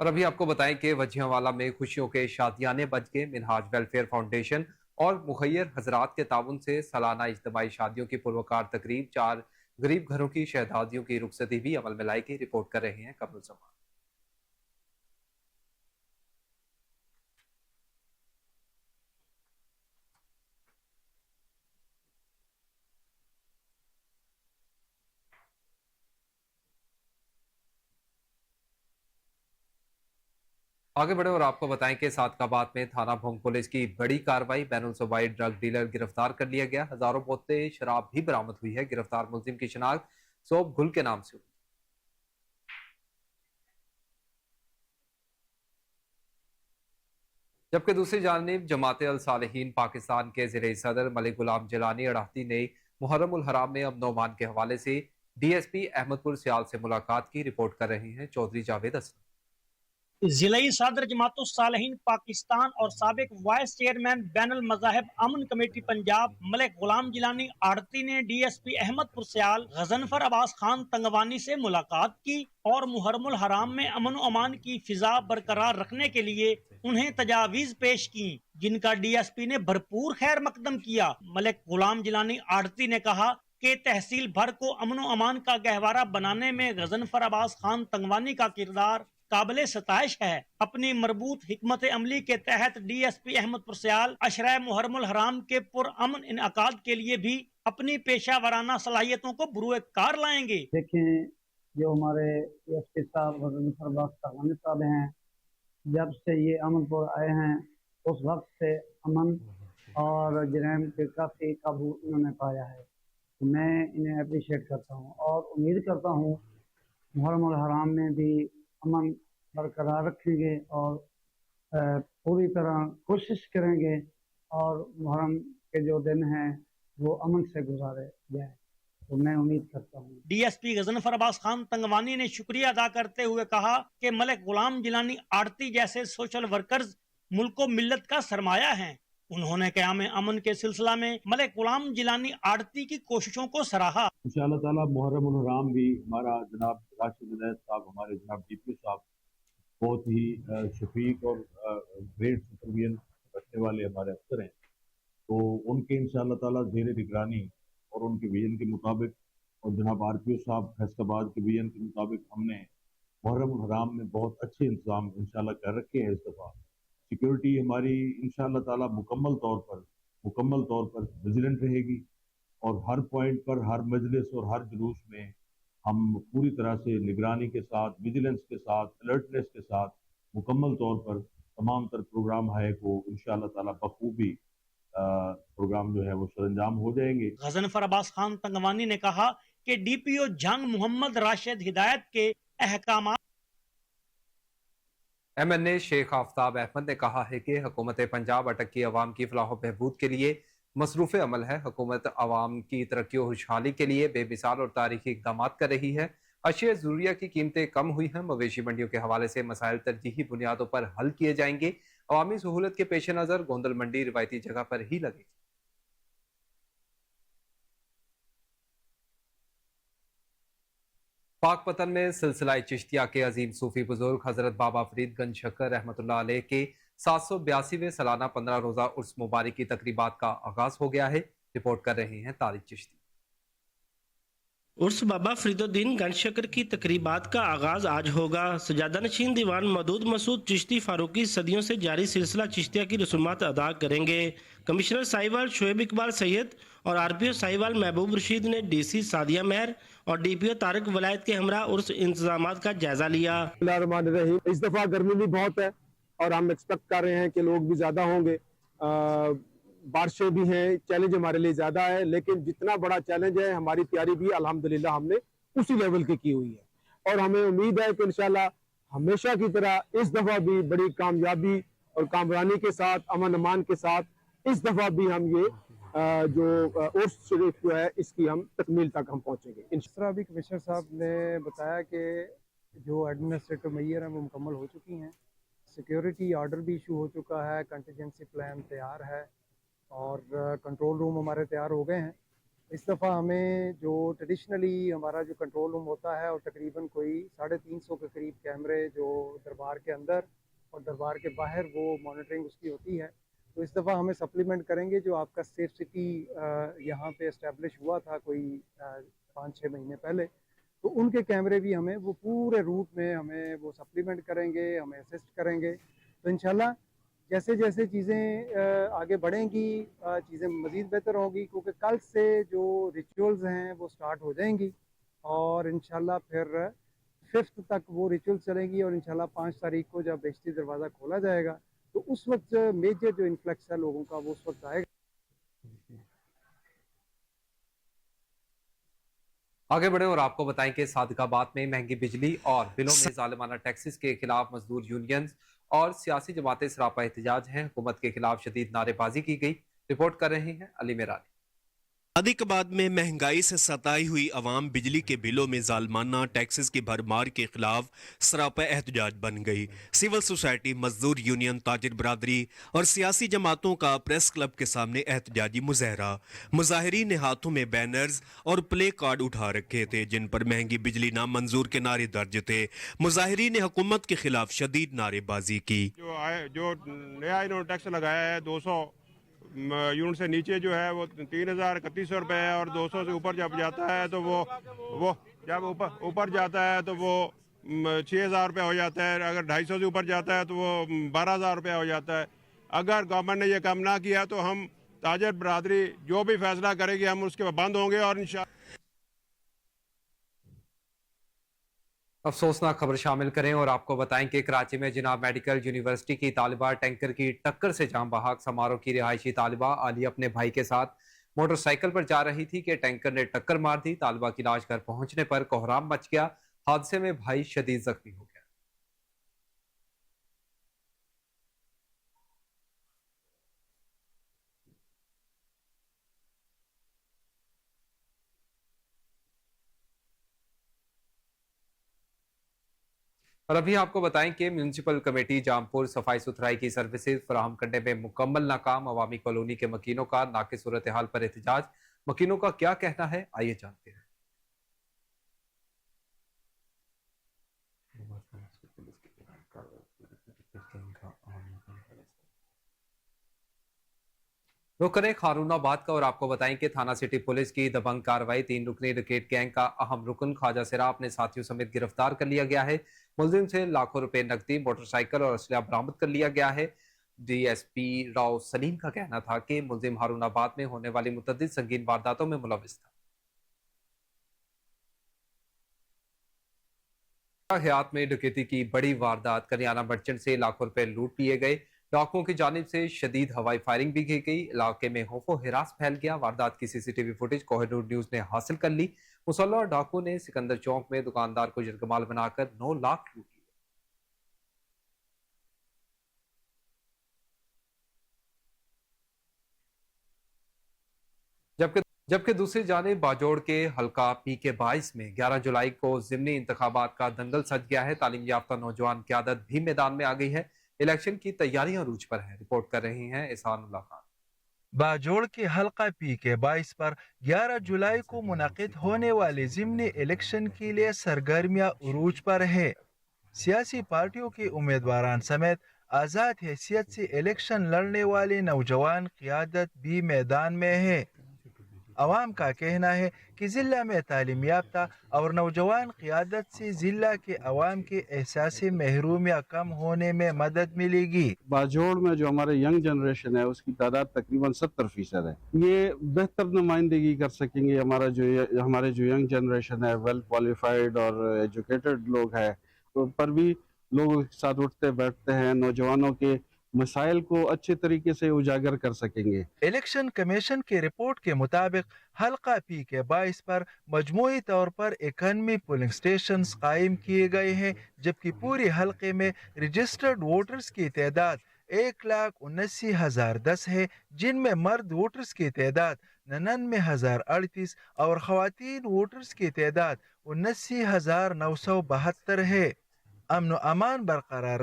और अभी आपको बताएं कि वजियांवाला में खुशियों के शादियाने बज गए। मिनहाज वेलफेयर फाउंडेशन और मुखैर हजरात के ताउन से सालाना इज्तिमाई शादियों की पुरवकार तकरीब 4 गरीब घरों की शहजादियों की रुखसती भी अमल में लाएगी। रिपोर्ट कर रहे हैं कमरुल जमान। आगे बढ़े और आपको बताएं कि सादकाबाद में थाना भोंग पुलिस की बड़ी कार्रवाई। बैनुल सूबाई ड्रग डीलर गिरफ्तार कर लिया गया। हजारों बोतलें शराब भी बरामद हुई है। गिरफ्तार मुलजिम की शिनाख्त सोब गुल के नाम से हुई। जबकि दूसरी जानिब जमात अल सालिहीन पाकिस्तान के ज़िले सदर मलिक गुलाम जिलानी अड़ाहती ने मुहर्रम उल हराम में अमन ओमान के हवाले से डीएसपी अहमदपुर सियाल से मुलाकात की। रिपोर्ट कर रहे हैं चौधरी जावेद असलम। जिलाई सदर जमातुल सालिहीन पाकिस्तान और साबिक वाइस चेयरमैन बैनुल मज़ाहिब अमन कमेटी पंजाब मलिक गुलाम जिलानी आड़ती ने डीएसपी अहमदपुर सियाल गजनफर अब्बास खान तंगवानी से मुलाकात की और मुहर्रमुल हराम में अमन अमान की फिजा बरकरार रखने के लिए उन्हें तजावीज पेश की, जिनका डीएसपी ने भरपूर खैर मकदम किया। मलिक गुलाम जिलानी आड़ती ने कहा कि तहसील भर को अमन अमान का गहवारा बनाने में गजनफर अब्बास खान तंगवानी का किरदार काबिल सताइश है। अपनी मरबूत हिकमत अमली के तहत डीएसपी अहमदपुर सियाल अशरा मुहर्रमुल हराम के पुरअमन इनअकाद के लिए भी अपनी पेशा वराना सलाहियतों को बुरुए कार लाएंगे। देखें, जो हमारे एसपी साहब गजनफर अब्बास तंगवानी साहब हैं, जब से ये अमनपुर आए हैं उस वक्त से अमन और जराइम पे काफ़ी काबू उन्होंने पाया है। तो मैं इन्हें अप्रिशिएट करता हूँ और उम्मीद करता हूँ मुहर्रमुल हराम में भी अमन बरकरार रखेंगे और पूरी तरह कोशिश करेंगे और मुहर्रम के जो दिन हैं वो अमन से गुजारे जाए, तो मैं उम्मीद करता हूँ। डीएसपी गजनफर अब्बास खान तंगवानी ने शुक्रिया अदा करते हुए कहा कि मलिक गुलाम जिलानी आड़ती जैसे सोशल वर्कर्स मुल्क व मिल्लत का सरमाया हैं। उन्होंने क़याम अमन के सिलसिला में मलिक गुलाम जिलानी आड़ती की कोशिशों को सराहा। इंशाअल्लाह ताला मुहर्रम उल हराम भी हमारा जनाब राशिद विलायत साहब, हमारे जनाब डीपीओ साहब बहुत ही शफीक और ग्रेट सुपरविजन रखने वाले हमारे अफसर हैं, तो उनके इंशाअल्लाह ताला ज़ेर निगरानी और उनके विजन के मुताबिक, और जनाब RPO साहब फैसलाबाद के विजन के मुताबिक हमने मुहर्रम हराम में बहुत अच्छे इंतजाम इंशाल्लाह कर रखे हैं। इस दफ़ा सिक्योरिटी हमारी इंशाल्लाह ताला मुकम्मल तौर पर विजिलेंट रहेगी और हर पॉइंट पर, हर मजलिस और हर जुलूस में हम पूरी तरह से निगरानी के साथ, विजिलेंस के साथ, अलर्टनेस के साथ मुकम्मल तौर पर तमाम तर प्रोग्राम है को इंशाल्लाह ताला बखूबी प्रोग्राम जो है वो सरंजाम हो जाएंगे। गजनफर अब्बास खान तंगवानी ने कहा कि DPO जंग मोहम्मद राशिद हिदायत के अहकाम MNA शेख आफ्ताब अहमद ने कहा है कि हुकूमत पंजाब अटक की अवाम की फलाह बहबूद के लिए मसरूफ़ अमल है। हुकूमत अवाम की तरक्की और खुशहाली के लिए बेमिसाल और तारीखी इकदाम कर रही है। अशिया ज़रूरिया की कीमतें कम हुई हैं। मवेशी मंडियों के हवाले से मसाइल तरजीही बुनियादों पर हल किए जाएंगे। अवामी सहूलत के पेश नज़र गोंदल मंडी रिवायती जगह पर ही लगेगी। पाकपतन में सिलसिला चिश्तिया के अजीम सूफी बुजुर्ग हजरत बाबा फरीद गंज शक्कर रहमतुल्लाह अलैह के 782वें सालाना 15 रोजा उर्स मुबारक की तकरीबात का आगाज हो गया है। रिपोर्ट कर रहे हैं तारिक चिश्ती। उर्स बाबा फरीदुद्दीन गंजशकर की तकरीबात का आगाज आज होगा। सजादा नशीन दीवान मदूद मसूद चिश्ती फारूकी सदियों से जारी सिलसिला चिश्तिया की रसूमात अदा करेंगे। कमिश्नर साहिवाल शोएब इकबाल सैयद और RPO साहिवाल महबूब रशीद ने DC सादिया मेहर और DPO तारक वलायत के हमरा उर्स इंतजामात का जायजा लिया। इस दफा गर्मी भी बहुत है और हम एक्सपेक्ट कर रहे हैं कि लोग भी ज्यादा होंगे। बारिशें भी हैं, चैलेंज हमारे लिए ज्यादा है, लेकिन जितना बड़ा चैलेंज है हमारी तैयारी भी अल्हम्दुलिल्लाह हमने उसी लेवल की हुई है और हमें उम्मीद है कि इंशाल्लाह हमेशा की तरह इस दफा भी बड़ी कामयाबी और कामरानी के साथ, अमन अमान के साथ इस दफा भी हम ये जो उर्स शरीफ जो है इसकी हम तकमील तक हम पहुंचेंगे। इस तरह भी कमिश्नर साहब ने बताया कि जो एडमिनिस्ट्रेटिव मैयर हैं वो मुकम्मल हो चुकी हैं, सिक्योरिटी ऑर्डर भी इशू हो चुका है, कंटीजेंसी प्लान तैयार है और कंट्रोल रूम हमारे तैयार हो गए हैं। इस दफ़ा हमें जो ट्रेडिशनली हमारा जो कंट्रोल रूम होता है और तकरीबन कोई 350 के करीब कैमरे जो दरबार के अंदर और दरबार के बाहर वो मॉनिटरिंग उसकी होती है, तो इस दफ़ा हमें सप्लीमेंट करेंगे। जो आपका सेफ सिटी यहाँ पे इस्टेब्लिश हुआ था कोई 5-6 महीने पहले, तो उनके कैमरे भी हमें वो पूरे रूट में हमें वो सप्लीमेंट करेंगे, हमें असिस्ट करेंगे। तो इंशाल्लाह जैसे जैसे चीज़ें आगे बढ़ेंगी चीज़ें मज़ीद बेहतर होंगी, क्योंकि कल से जो रिचुअल्स हैं वो स्टार्ट हो जाएंगी और इंशाल्लाह फिर 5th तक वो रिचुअल चलेंगी और इंशाल्लाह 5 तारीख को जब बेहश्ती दरवाज़ा खोला जाएगा तो उस वक्त मेजर जो इन्फ्लक्स है लोगों का वो उस वक्त आएगा। आगे बढ़े और आपको बताएं कि सादिकाबाद में महंगी बिजली और बिलों में जालिमाना टैक्सेस के खिलाफ मजदूर यूनियंस और सियासी जमातें सरापा एहतजाज हैं। हुकूमत के खिलाफ शदीद नारेबाजी की गई। रिपोर्ट कर रहे हैं अली मेरानी। सादिकाबाद में महंगाई से सताई हुई अवाम बिजली के बिलों में जालमाना टैक्सेस की भरमार के खिलाफ सरापा एहतजाज बन गई। सिविल सोसाइटी, मजदूर यूनियन, ताजिर बरादरी और सियासी जमातों का प्रेस क्लब के सामने एहतजाजी मुजाहरा। मुजाहिरीन ने हाथों में बैनर्स और प्ले कार्ड उठा रखे थे जिन पर महंगी बिजली नामंजूर के नारे दर्ज थे। मुजाहिरीन ने हुकूमत के खिलाफ शदीद नारेबाजी की। जो नया इन्होंने टैक्स लगाया है 200 यूनिट से नीचे जो है वो 3,3100 रुपये है और 200 से ऊपर जब जाता है तो वो जब ऊपर जाता है तो वो 6,000 रुपये हो जाता है। अगर 250 से ऊपर जाता है तो वो 12,000 रुपये हो जाता है। अगर गवर्नमेंट ने ये काम ना किया तो हम ताजर बरादरी जो भी फैसला करेगी हम उसके बंद होंगे और इंशाल्लाह। अफसोसनाक खबर शामिल करें और आपको बताएं कि कराची में जनाब मेडिकल यूनिवर्सिटी की तालिबा टैंकर की टक्कर से जाम बहाक। समारोह की रिहायशी तालिबा आलिया अपने भाई के साथ मोटरसाइकिल पर जा रही थी कि टैंकर ने टक्कर मार दी। तालिबा की लाश घर पहुंचने पर कोहराम मच गया। हादसे में भाई शदीद जख्मी हो गया। और अभी आपको बताएं कि म्यूनिसिपल कमेटी जामपुर सफाई सुथराई की सर्विसेज फराहम करने में मुकम्मल नाकाम। अवामी कॉलोनी के मकीनों का नाकिस सूरत हाल पर एहतजाज। मकीनों का क्या कहना है, आइए जानते हैं। रुक करें खारूनाबाद का और आपको बताएं कि थाना सिटी पुलिस की दबंग कार्रवाई 3 रुकनी रकेट गैंग का अहम रुकन ख्वाजा सिरा अपने साथियों समेत गिरफ्तार कर लिया गया है। मुलजिम से लाखों रुपए नकदी, मोटरसाइकिल और असला बरामद कर लिया गया है। डीएसपी राव सलीम का कहना था कि मुलजिम हारूनाबाद में होने वाली मुतअद्दिद संगीन वारदातों में मुलविस था। हयात में डकैती की बड़ी वारदात, करियाना मर्चेंट से लाखों रुपए लूट लिए गए। डाकुओं की जानिब से शदीद हवाई फायरिंग भी की गई। इलाके में खौफो हिरास फैल गया। वारदात की सीसीटीवी फुटेज कोहिनूर न्यूज ने हासिल कर ली। मुसल्लह डाकू ने सिकंदर चौक में दुकानदार को यरगमाल बनाकर 9 लाख लूट लिए। जबकि दूसरी जानिब बाजोड़ के हल्का PK-22 में 11 जुलाई को जिमनी इंतखाबात का दंगल सज गया है। तालीम याफ्ता नौजवान क़यादत भी मैदान में आ गई है। इलेक्शन की तैयारियां रूज पर है। रिपोर्ट कर रही हैं एहसानुल्लाह खान। बाजोड़ के हल्का PK-22 पर 11 जुलाई को मुनक़िद होने वाले ज़िमनी इलेक्शन के लिए सरगर्मियां उरूज पर है। सियासी पार्टियों के उम्मीदवारान समेत आज़ाद हैसियत से इलेक्शन लड़ने वाले नौजवान क़यादत भी मैदान में है। अवाम का कहना है कि ज़िला में तालीम याफ्ता और नौजवान क़यादत से ज़िला के अवाम के एहसास महरूमिया कम होने में मदद मिलेगी। बाजोड़ में जो हमारे यंग जनरेशन है उसकी तादाद तकरीबन 70% है। ये बेहतर नुमाइंदगी कर सकेंगे। हमारे जो यंग जनरेशन है, वेल क्वालिफाइड और एजुकेटेड लोग हैं, पर भी लोगों के साथ उठते बैठते हैं, नौजवानों के मसाइल को अच्छे तरीके से उजागर कर सकेंगे। इलेक्शन कमीशन की रिपोर्ट के मुताबिक हल्का PK-22 पर मजमूई तौर पर 91 पोलिंग स्टेशन कायम किए गए हैं, जबकि पूरे हल्के में रजिस्टर्ड वोटर्स की तादाद 1,79,010 है, जिनमें मर्द वोटर्स की तादाद 99,038 और खवातीन वोटर्स की तादाद 79,972 है। अमन व अमान बरकरार।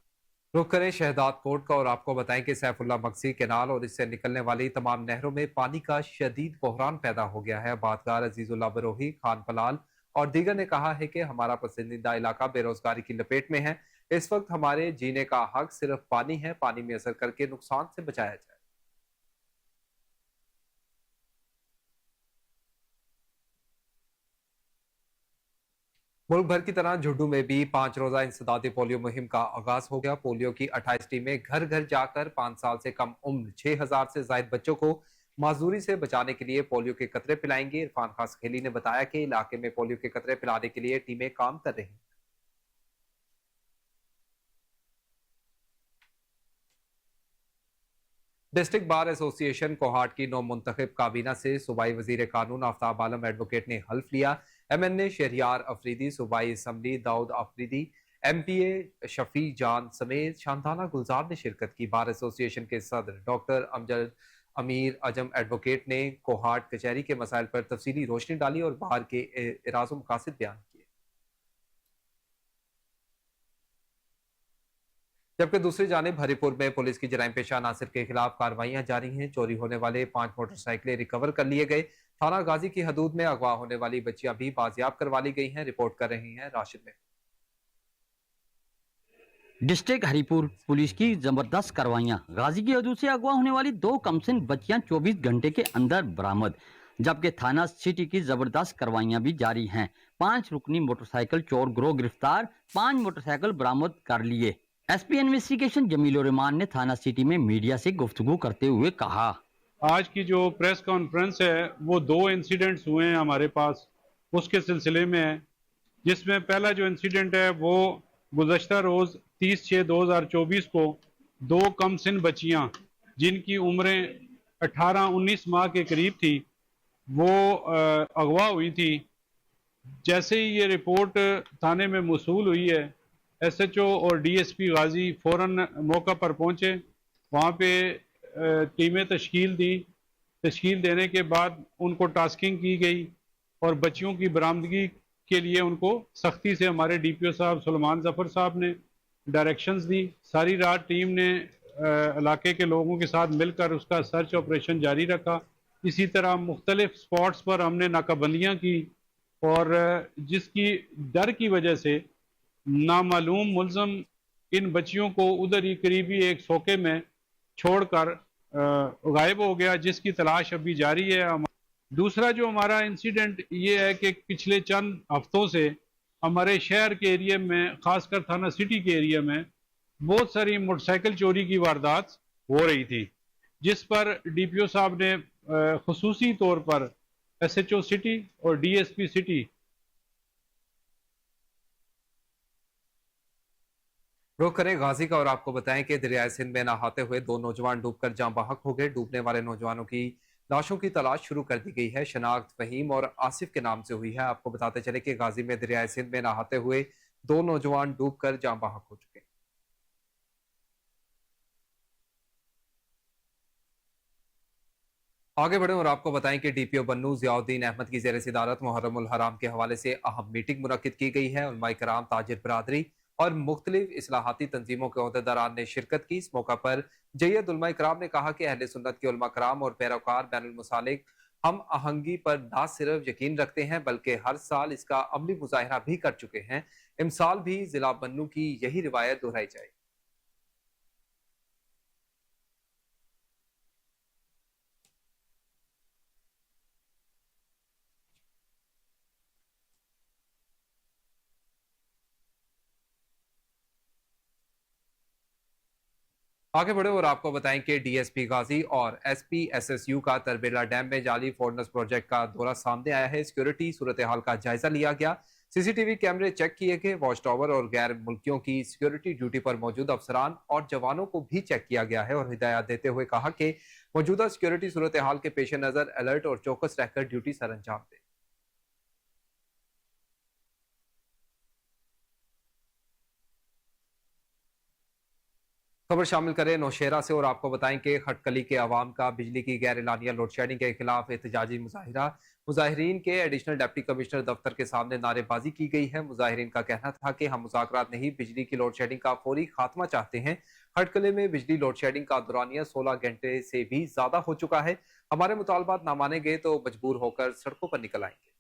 रुक करें शहदाद कोट का और आपको बताएं कि सैफुल्ला मक्सी केनाल और इससे निकलने वाली तमाम नहरों में पानी का शदीद बहरान पैदा हो गया है। बातगार अजीजुल्लाह बरोही, खान पलाल और दीगर ने कहा है कि हमारा पसंदीदा इलाका बेरोजगारी की लपेट में है। इस वक्त हमारे जीने का हक सिर्फ पानी है। पानी में असर करके नुकसान से बचाया जाए। मुल्क भर की तरह झुड्डू में भी 5 रोजा इंसदादी पोलियो मुहिम का आगाज हो गया। पोलियो की 28 टीमें घर घर जाकर 5 साल से कम उम्र 6,000 से ज्यादा बच्चों को माजूरी से बचाने के लिए पोलियो के कतरे पिलाएंगे। इरफान खान खेली ने बताया कि इलाके में पोलियो के कतरे पिलाने के लिए टीमें काम कर रही हैं। डिस्ट्रिक्ट बार एसोसिएशन कोहाट की नौ मुंतखब काबीना से सूबाई वजीर कानून आफ्ताब आलम एडवोकेट ने हल्फ लिया। MNA शहरियार अफरीदी, सूबाई असम्बली दाऊद अफरीदी, MPA शफी जान समेत शानदाना गुलजार ने शिरकत की। बार एसोसिएशन के सदर डॉक्टर अमजद अमीर अजम एडवोकेट ने कोहाट कचहरी के मसाइल पर तफसीली रोशनी डाली और बार के इराज़ो मकासिद बयान किए। जबकि दूसरी जानिब हरिपुर में पुलिस की जराइम पेशा नासिर के खिलाफ कार्रवाइयां जारी हैं। चोरी होने वाले 5 मोटरसाइकिलें रिकवर कर लिए गए। थाना गाजी की हदूद में अगवा होने वाली बच्चियां भी बाजियाब करवा ली गई हैं। रिपोर्ट कर रही हैं राशिद में। डिस्ट्रिक्ट हरिपुर पुलिस की जबरदस्त कार्रवाइयां। गाजी की हदूद से अगवा होने वाली 2 कमसिन बच्चियां 24 घंटे के अंदर बरामद। जबकि थाना सिटी की जबरदस्त कार्रवाइयां भी जारी हैं। 5 रुकनी मोटरसाइकिल चोर गिरोह गिरफ्तार, 5 मोटरसाइकिल बरामद कर लिए। SP इन्वेस्टिगेशन जमीलुर रहमान ने थाना सिटी में मीडिया से गुफ्तगू करते हुए कहा, आज की जो प्रेस कॉन्फ्रेंस है वो 2 इंसिडेंट्स हुए हैं हमारे पास, उसके सिलसिले में है। जिसमें पहला जो इंसिडेंट है वो गुज़श्ता रोज़ 30/6/2024 को 2 कमसिन बच्चियां जिनकी उम्रें 18-19 माह के करीब थी वो अगवा हुई थी। जैसे ही ये रिपोर्ट थाने में मौसूल हुई है, SHO और DSP गाजी फ़ौरन मौका पर पहुंचे। वहाँ पे टीमें तश्कील दी। तश्कील देने के बाद उनको टास्किंग की गई और बच्चियों की बरामदगी के लिए उनको सख्ती से हमारे DPO साहब सुलेमान जफ़र साहब ने डायरेक्शंस दी। सारी रात टीम ने इलाके के लोगों के साथ मिलकर उसका सर्च ऑपरेशन जारी रखा। इसी तरह मुख्तलिफ स्पॉट्स पर हमने नाकाबंदियाँ की और जिसकी डर की वजह से नामालूम मुलज़म इन बच्चियों को उधर ही करीबी एक सोके में छोड़कर गायब हो गया, जिसकी तलाश अभी जारी है। दूसरा जो हमारा इंसिडेंट ये है कि पिछले चंद हफ्तों से हमारे शहर के एरिया में, खासकर थाना सिटी के एरिया में बहुत सारी मोटरसाइकिल चोरी की वारदात हो रही थी, जिस पर डीपीओ साहब ने खुसूसी तौर पर एसएचओ सिटी और डीएसपी सिटी रुख करें गाजी का और आपको बताएं कि दरियाए सिंध में नहाते हुए 2 नौजवान डूबकर जाँ बहक हो गए। डूबने वाले नौजवानों की लाशों की तलाश शुरू कर दी गई है। शनाख्त फहीम और आसिफ के नाम से हुई है। आपको बताते चले कि गाजी में दरियाए सिंध में नहाते हुए 2 नौजवान डूबकर जाँ बहक हो चुके हैं। आगे बढ़े और आपको बताएं कि डीपीओ बन्नू जियाउद्दीन अहमद की ज़ेर सदारत मुहर्रम उल हराम के हवाले से अहम मीटिंग मुनक्किद की गई है। उलमाए कराम, ताजिर बरादरी और मुख्तलिफ इस्लाहाती तंजीमों के अहदेदारान ने शिरकत की। इस मौका पर जैयद उलमाए कराम ने कहा कि अहले सुन्नत के उलमा कराम और पैरोकार बैनुल मुसालिक हम आहंगी पर ना सिर्फ यकीन रखते हैं बल्कि हर साल इसका अमली मुजाहिरा भी कर चुके हैं। इमसाल भी जिला बन्नू की यही रिवायत दोहराई जाए। आगे बढ़े और आपको बताएं कि डीएसपी गाजी और एसपीएसएसयू का तरबेला डैम में जाली फोर्नस प्रोजेक्ट का दौरा सामने आया है। सिक्योरिटी सूरत हाल का जायजा लिया गया। सीसीटीवी कैमरे चेक किए गए। वॉच टावर और गैर मुल्कियों की सिक्योरिटी ड्यूटी पर मौजूद अफसरान और जवानों को भी चेक किया गया है और हिदायत देते हुए कहा कि मौजूदा सिक्योरिटी सूरत हाल के पेश नजर अलर्ट और चौकस रहकर ड्यूटी सर अंजाम दें। खबर शामिल करें नौशेरा से और आपको बताएं कि खटकली के अवाम का बिजली की गैर एलानिया लोड शेडिंग के खिलाफ एहतजाजी मुजाहिरा। मुजाहिरीन के एडिशनल डिप्टी कमिश्नर दफ्तर के सामने नारेबाजी की गई है। मुजाहिरीन का कहना था कि हम मुज़ाकरात नहीं, बिजली की लोड शेडिंग का फौरी खात्मा चाहते हैं। खटकले में बिजली लोड शेडिंग का दौरानिया 16 घंटे से भी ज्यादा हो चुका है। हमारे मुतालबात ना माने गए तो मजबूर होकर सड़कों पर निकल आएंगे।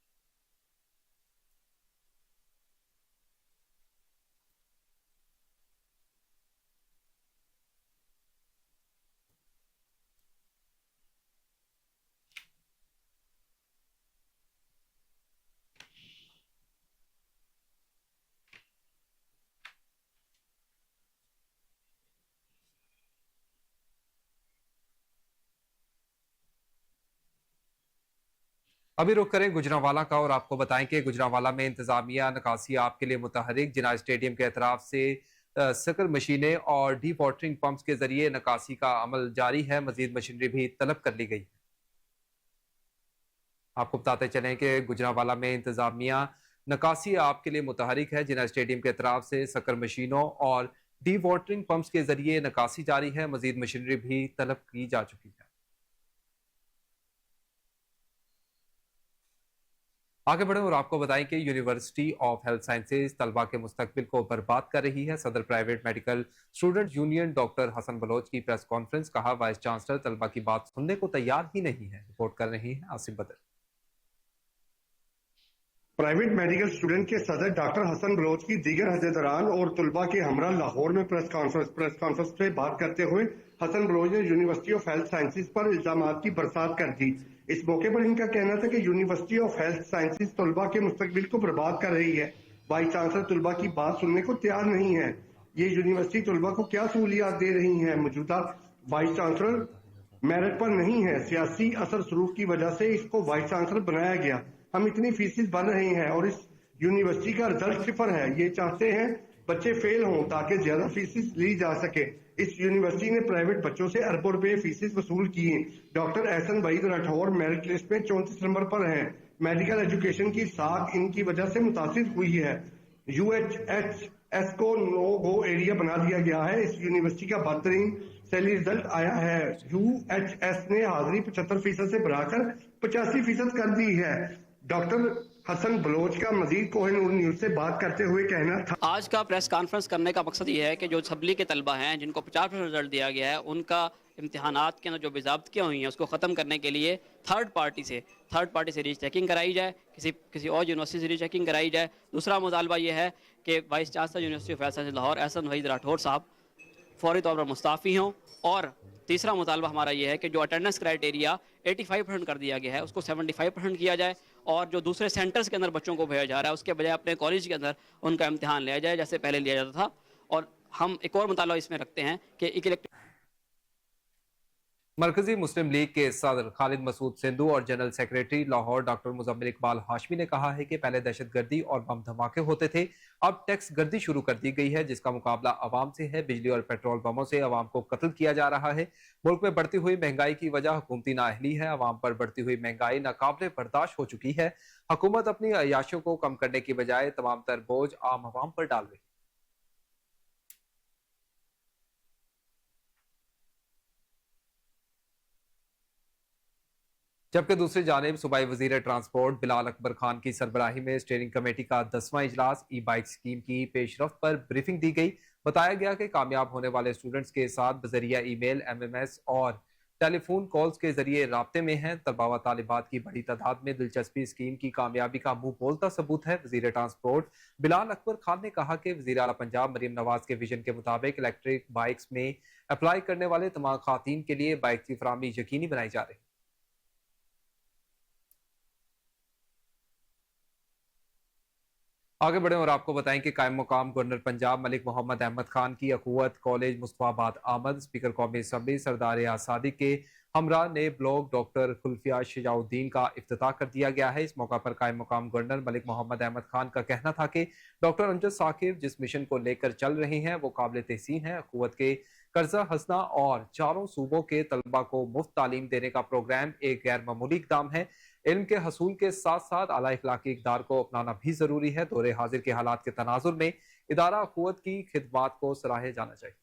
अभी रुक करें गुजरांवाला का और आपको बताएं कि गुजरांवाला में इंतजामिया नकासी आपके लिए मुतहरिक। जिना स्टेडियम के अतराफ से सकर मशीनें और डी वाटरिंग पंप्स के जरिए नकासी का अमल जारी है। मजीद मशीनरी भी तलब कर ली गई है। आपको बताते चलें कि गुजरांवाला में इंतजामिया नकासी आपके लिए मुतहरिक है। जिना स्टेडियम के अतराफ से सकर मशीनों और डी वाटरिंग पंप्स के जरिए नकासी जारी है। मजीद मशीनरी भी तलब की जा चुकी है। आगे बढ़े और आपको बताएं कि यूनिवर्सिटी ऑफ हेल्थ साइंसेज तलबा के मुस्तकबिल को बर्बाद कर रही है। सदर private medical student union doctor Hasan Baloch की प्रेस कॉन्फ्रेंस। कहा वाइस चांसलर तलबा की बात सुनने को तैयार ही नहीं है। रिपोर्ट कर रही है आसिफ बदर। प्राइवेट मेडिकल स्टूडेंट के सदर डॉक्टर हसन बलोच की दीगर अहदेदारान और तलबा के हमरा लाहौर में प्रेस कॉन्फ्रेंस पे बात करते हुए हसन बलोच ने यूनिवर्सिटी ऑफ हेल्थ साइंसेज पर इल्जामात की बरसात कर दी। इस मौके पर इनका कहना था कि यूनिवर्सिटी ऑफ हेल्थ साइंसेज तलबा के मुस्तकबिल को बर्बाद कर रही है। वाइस चांसलर तलबा की बात सुनने को तैयार नहीं है। ये यूनिवर्सिटी तलबा को क्या सहूलियात दे रही है? मौजूदा वाइस चांसलर मेरिट पर नहीं है। सियासी असर सलूक की वजह से इसको वाइस चांसलर बनाया गया। हम इतनी फीसिस भर रहे हैं और इस यूनिवर्सिटी का रिजल्ट सिफर है। ये चाहते हैं बच्चे फेल हों ताकि ज्यादा फीसिस ली जा सके। इस यूनिवर्सिटी ने प्राइवेट बच्चों से अरबों रुपए फीसिस वसूल की हैं। Doctor Ehsan Waheed Rathore merit list में 34 नंबर पर हैं। मेडिकल एजुकेशन की साख इनकी वजह से मुतासिर हुई है। UHS को नो गो एरिया बना दिया गया है। इस यूनिवर्सिटी का बदतरीन सैली रिजल्ट आया है। UHS ने हाजिरी 75% से बढ़ाकर 85% कर दी है। डॉक्टर हसन बलोच का मजीद कोहिनूर न्यूज से बात करते हुए कहना था। आज का प्रेस कॉन्फ्रेंस करने का मकसद ये है कि जो सबली के तलबा हैं जिनको 50% रिजल्ट दिया गया है, उनका इम्तिहानात के अंदर जो बेज़ाब्तियाँ हुई हैं उसको ख़त्म करने के लिए थर्ड पार्टी से रीचेकिंग कराई जाए, किसी और यूनिवर्सिटी से रीचेकिंग कराई जाए। दूसरा मुतालबा ये है कि vice chancellor university of health sciences Lahore Ehsan Waheed Rathore साहब फौरी तौर पर मुस्ताफ़ी हों। और तीसरा मुतालबा हमारा ये है कि जो अटेंडेंस क्राइटेरिया 85% कर दिया गया है उसको 75% किया जाए, और जो दूसरे सेंटर्स के अंदर बच्चों को भेजा जा रहा है उसके बजाय अपने कॉलेज के अंदर उनका इम्तिहान लिया जाए जैसे पहले लिया जाता था। और हम एक और मुतालबा इसमें रखते हैं कि इलेक्ट्रिक मरकजी मुस्लिम लीग के सदर खालिद मसूद सिंधु और general secretary Lahore doctor Muzammil Iqbal Hashmi ने कहा है कि पहले दहशतगर्दी और बम धमाके होते थे, अब टैक्स गर्दी शुरू कर दी गई है जिसका मुकाबला अवाम से है। बिजली और पेट्रोल बमों से अवाम को कत्ल किया जा रहा है। मुल्क में बढ़ती हुई महंगाई की वजह हुकूमती नाअहली है। अवाम पर बढ़ती हुई महंगाई नाकाबिले बर्दाश्त हो चुकी है। हुकूमत अपनी अयाशियों को कम करने की बजाय तमाम तर बोझ आम अवाम पर डाल रही है। जबकि दूसरी जानिब सूबाई वजीर ट्रांसपोर्ट बिलाल अकबर खान की सरबराही में स्टीयरिंग कमेटी का 10वां इजलास ई बाइक स्कीम की पेशरफ्त पर ब्रीफिंग दी गई। बताया गया कि कामयाब होने वाले स्टूडेंट्स के साथ बजरिया ईमेल, MMS और टेलीफोन कॉल्स के जरिए राब्ते में हैं। तलबा व तालिबात की बड़ी तादाद में दिलचस्पी स्कीम की कामयाबी का मुंह बोलता सबूत है। वजीर ट्रांसपोर्ट बिलाल अकबर खान ने कहा कि वजीर आला पंजाब मरीम नवाज के विजन के मुताबिक इलेक्ट्रिक बाइक्स में अप्लाई करने वाले तमाम खातीन के लिए बाइक की फराहमी यकीनी बनाई जा रही है। आगे बढ़े और आपको बताएं कि कायम मुकाम गवर्नर पंजाब मलिक मोहम्मद अहमद खान की अखुवत कॉलेज मुस्तफाबाद आमद स्पीकर कौमी असम्बली सरदार आसादी के हमरा ने ब्लॉक डॉक्टर खुल्फिया शिजाउद्दीन का इफ्तिताह कर दिया गया है। इस मौका पर कायम मुकाम गवर्नर मलिक मोहम्मद अहमद खान का कहना था कि डॉक्टर अमजद साकिब जिस मिशन को लेकर चल रहे हैं वो काबिल तहसीन है। अखुवत के कर्जा हसना और चारों सूबों के तलबा को मुफ्त तालीम देने का प्रोग्राम एक गैर मामूली इकदाम है। इल्म के हसूल के साथ साथ आला इखलाकी इक़दार को अपनाना भी जरूरी है। दौरे हाजिर के हालात के तनाजुर में इदारा अखुवत की खिदमात को सराहे जाना चाहिए।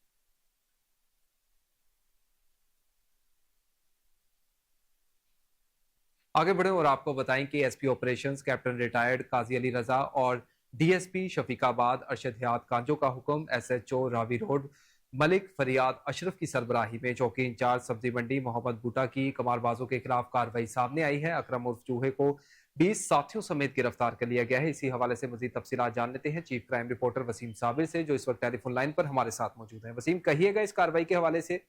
आगे बढ़े और आपको बताएं कि SP ऑपरेशंस कैप्टन रिटायर्ड काजी अली रजा और DSP शफीकाबाद अरशद हयात कांजो का हुक्म SHO रावी रोड मलिक फरियाद अशरफ की सरबराही में चौकी इंचार्ज सब्जी मंडी मोहम्मद बूटा की कमारबाजों के खिलाफ कार्रवाई सामने आई है। अकरम उर्फ चूहे को 20 साथियों समेत गिरफ्तार कर लिया गया है। इसी हवाले से मजीद तफसीलात जान लेते हैं chief crime reporter Waseem Sabir से, जो इस वक्त टेलीफोन लाइन पर हमारे साथ मौजूद है। वसीम, कहिएगा इस कार्रवाई के हवाले से।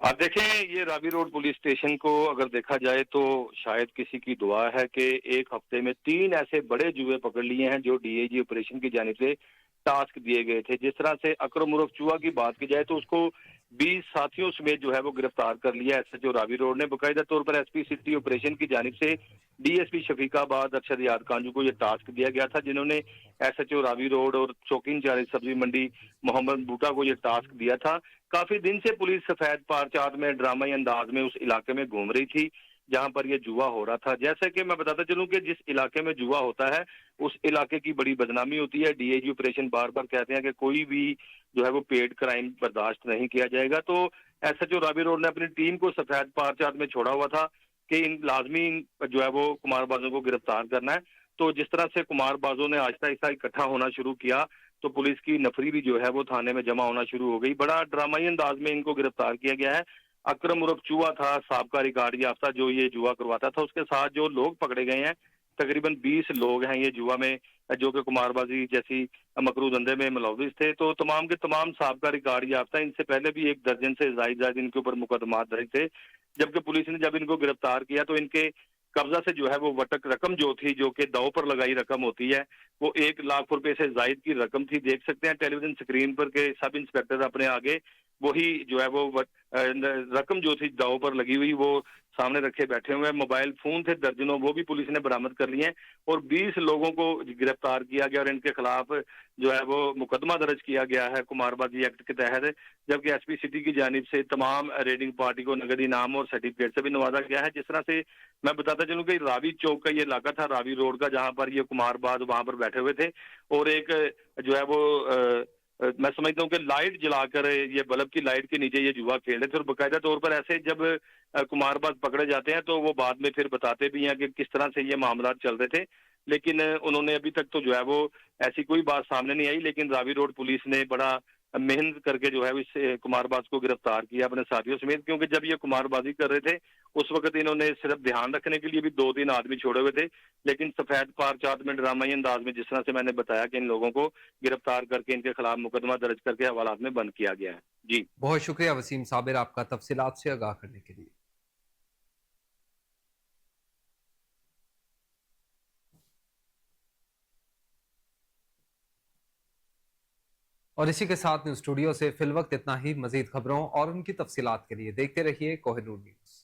आप देखें, ये रावी रोड पुलिस स्टेशन को अगर देखा जाए तो शायद किसी की दुआ है कि एक हफ्ते में 3 ऐसे बड़े जुए पकड़ लिए हैं जो DIG ऑपरेशन की जानिब से टास्क दिए गए थे। जिस तरह से अकरम उर्फ चूहा की बात की जाए तो उसको 20 साथियों समेत जो है वो गिरफ्तार कर लिया SHO रावी रोड ने। बाकायदा तौर पर SP सिटी ऑपरेशन की जानिब से DSP शफीकाबाद अरशद हयात कांजू को ये टास्क दिया गया था, जिन्होंने SHO रावी रोड और चौकी इंचार्ज सब्जी मंडी मोहम्मद बूटा को ये टास्क दिया था। काफी दिन से पुलिस सफेद पारचात में ड्रामाई अंदाज में उस इलाके में घूम रही थी जहां पर ये जुआ हो रहा था। जैसे कि मैं बताता चलूं कि जिस इलाके में जुआ होता है उस इलाके की बड़ी बदनामी होती है। DIG ऑपरेशन बार बार कहते हैं कि कोई भी जो है वो पेड क्राइम बर्दाश्त नहीं किया जाएगा। तो SHO रावी रोड ने अपनी टीम को सफेद पारचात में छोड़ा हुआ था कि इन लाजमी जो है वो कुमारबाजों को गिरफ्तार करना है। तो जिस तरह से कुमारबाजों ने आहिस्ता आहिस्ता इकट्ठा होना शुरू किया तो पुलिस की नफरी भी जो है वो थाने में जमा होना शुरू हो गई। बड़ा ड्रामाई अंदाज में इनको गिरफ्तार किया गया है। अकरम उर्फ चूहा था, साबका रिकॉर्ड याफ्ता जो ये जुआ करवाता था। उसके साथ जो लोग पकड़े गए हैं तकरीबन 20 लोग हैं ये जुआ में, जो कि कुमारबाजी जैसी मकरू धंधे में मुलविस थे। तो तमाम के तमाम साबका रिकॉर्ड याफ्ता, इनसे पहले भी 1 दर्जन से जायद इनके ऊपर मुकदमात दर्ज थे। जबकि पुलिस ने जब इनको गिरफ्तार किया तो इनके कब्जा से जो है वो वटक रकम जो थी, जो कि दाव पर लगाई रकम होती है, वो 1 लाख रुपए से जायद की रकम थी। देख सकते हैं टेलीविजन स्क्रीन पर के सब इंस्पेक्टर अपने आगे वही जो है वो रकम जो थी दाव पर लगी हुई वो सामने रखे बैठे हुए हैं। मोबाइल फोन थे दर्जनों, वो भी पुलिस ने बरामद कर लिए हैं और 20 लोगों को गिरफ्तार किया गया और इनके खिलाफ जो है वो मुकदमा दर्ज किया गया है कुमारबाजी एक्ट के तहत। जबकि SP सिटी की जानिब से तमाम रेडिंग पार्टी को नगद इनाम और सर्टिफिकेट से भी नवाजा गया है। जिस तरह से मैं बताता चलूं कि रावी चौक का ये इलाका था, रावी रोड का, जहां पर ये कुमारबाज वहां पर बैठे हुए थे और एक जो है वो मैं समझता हूँ कि लाइट जलाकर ये बल्ब की लाइट के नीचे ये जुआ खेल रहे थे। और बाकायदा तौर पर ऐसे जब कुमारबाज पकड़े जाते हैं तो वो बाद में फिर बताते भी हैं कि किस तरह से ये मामला चल रहे थे। लेकिन उन्होंने अभी तक तो जो है वो ऐसी कोई बात सामने नहीं आई। लेकिन रावी रोड पुलिस ने बड़ा मेहनत करके जो है इस कुमारबाज को गिरफ्तार किया अपने साथियों समेत, क्योंकि जब ये कुमारबाजी कर रहे थे उस वक्त इन्होंने सिर्फ ध्यान रखने के लिए भी 2-3 आदमी छोड़े हुए थे, लेकिन सफेद पार चाट में ड्रामाई अंदाज में जिस तरह से मैंने बताया कि इन लोगों को गिरफ्तार करके इनके खिलाफ मुकदमा दर्ज करके हवालात में बंद किया गया है। जी बहुत शुक्रिया वसीम साबिर आपका तफसीलात से आगाह करने के लिए। और इसी के साथ न्यूज स्टूडियो से फिल वक्त इतना ही। मजीद खबरों और उनकी तफसीलात के लिए देखते रहिए कोहिनूर न्यूज।